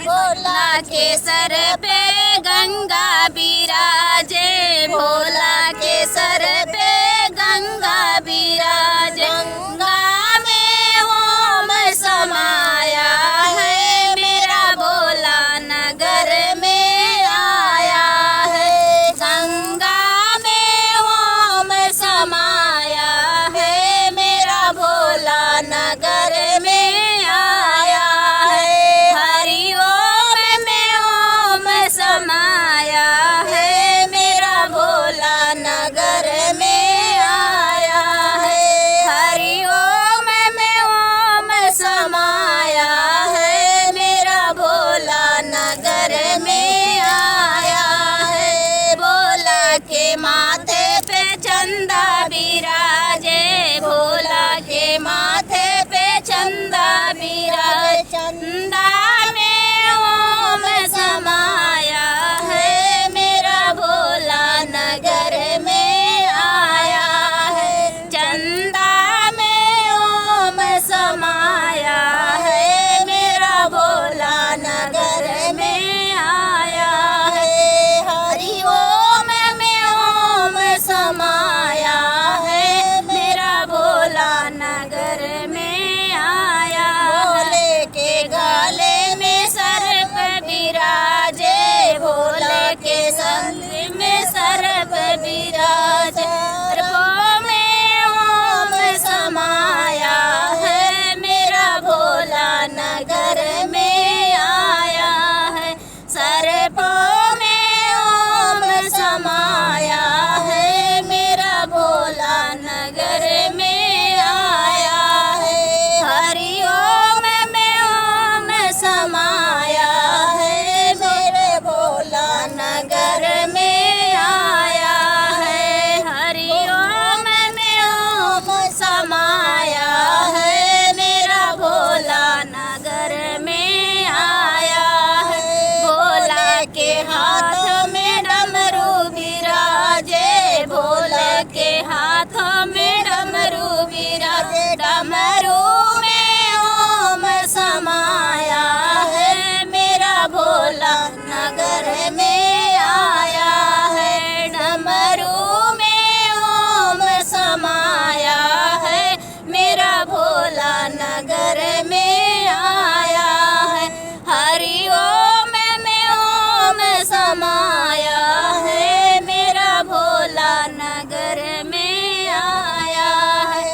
भोला के सर पे गंगा बिराजे, भोला के सर पे गंगा बिराजे। गंगा में ओम समाया है, मेरा भोला नगर में आया है। गंगा में ओम समाया है, मेरा भोला नगर में आया है। हरि ओम में ओम समाया है, मेरा भोला नगर में आया है। हरि ओम में ओम समाया है, मेरा भोला नगर में आया है। भोला के माथे पे चंदा बिराजे, भोला के माथे पे चंदा बिराजे। चंदा में ओम समाया है, मेरा भोला नगर में आया है। चंदा में ओम समाया है, मेरा भोला नगर में आया है। हरि ओम में ओम समाया है, मेरा भोला नगर में आया। भोले के गले में सर्प बिराजे, भोले के संग में सर्प बिराजे। सर्पों में ओम समाया है, मेरा भोला नगर में आया है। सर्पों में ओम समाया है, मेरा भोला नगर में आया है। हरि ओम में ओम समाया है, मेरे भोला नगर में आया है। हरि ओम में ओम समाया है, मेरा भोला नगर में आया है। भोला के हाथ में डमरू बिराजे, भोले के हाथों में डमरू बिराजे। डमरू में ओम समाया है, मेरा भोला नगर में आया है। डमरू में ओम समाया है, मेरा भोला नगर में आया है। हरि ओम में ओम समाया है, मेरा भोला नगर में आया है।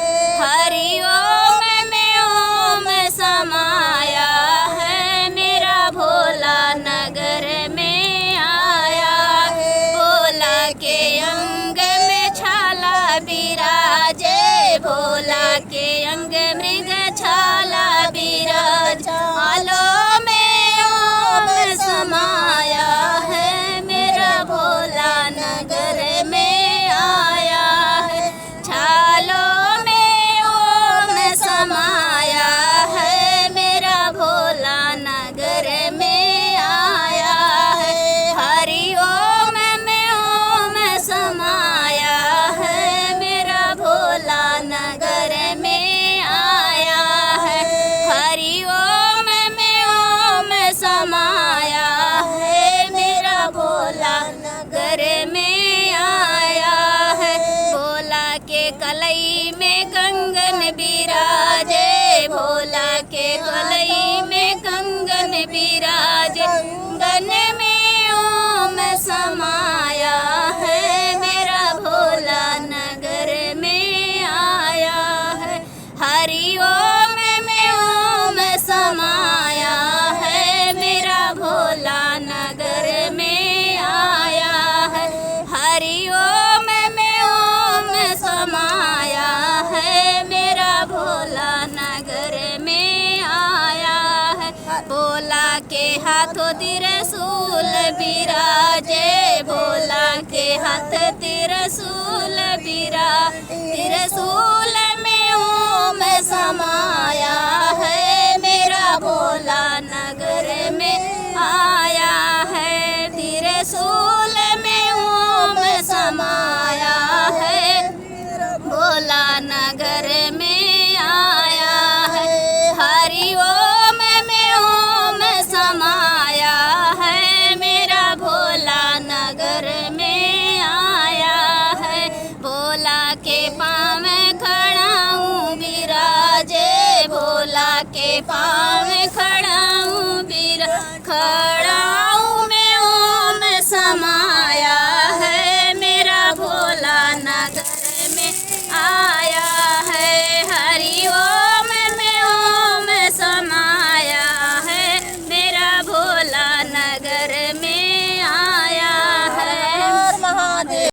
हरि ओम में ओम समाया है, मेरा भोला नगर में आया है। भोला के अंग में छाला बिराजे, भोला के अंग मृग छाला बिराजे। आलो में ओम समाया है, मेरा भोला नगर में आया है। छालों में ओम समाया है, मेरा भोला नगर में आया है। हरि ओम में ओम समाया है, मेरा भोला नगर में आया है। हरि ओम में ओम समाया है, मेरा भोला नगर में आया है। भोला के कलई में कंगन बिराजे, भोला के कलई में कंगन बिराजे। कंगन में ओम समाया है, मेरा भोला नगर में आया है। हरि ओम में ओम समाया है, मेरा भोला नगर में आया है। हरि ओम में ओम समाया है, मेरा भोला नगर में आया है। भोला के हाथों त्रिशूल बिराजे, भोला के हाथ त्रिशूल बिराजे। त्रिशूल में ओम समाया है, मेरा भोला नगर में आया है। त्रिशूल में ओम समाया है, भोला नगर में आया है। हरि ओम में ओम समाया के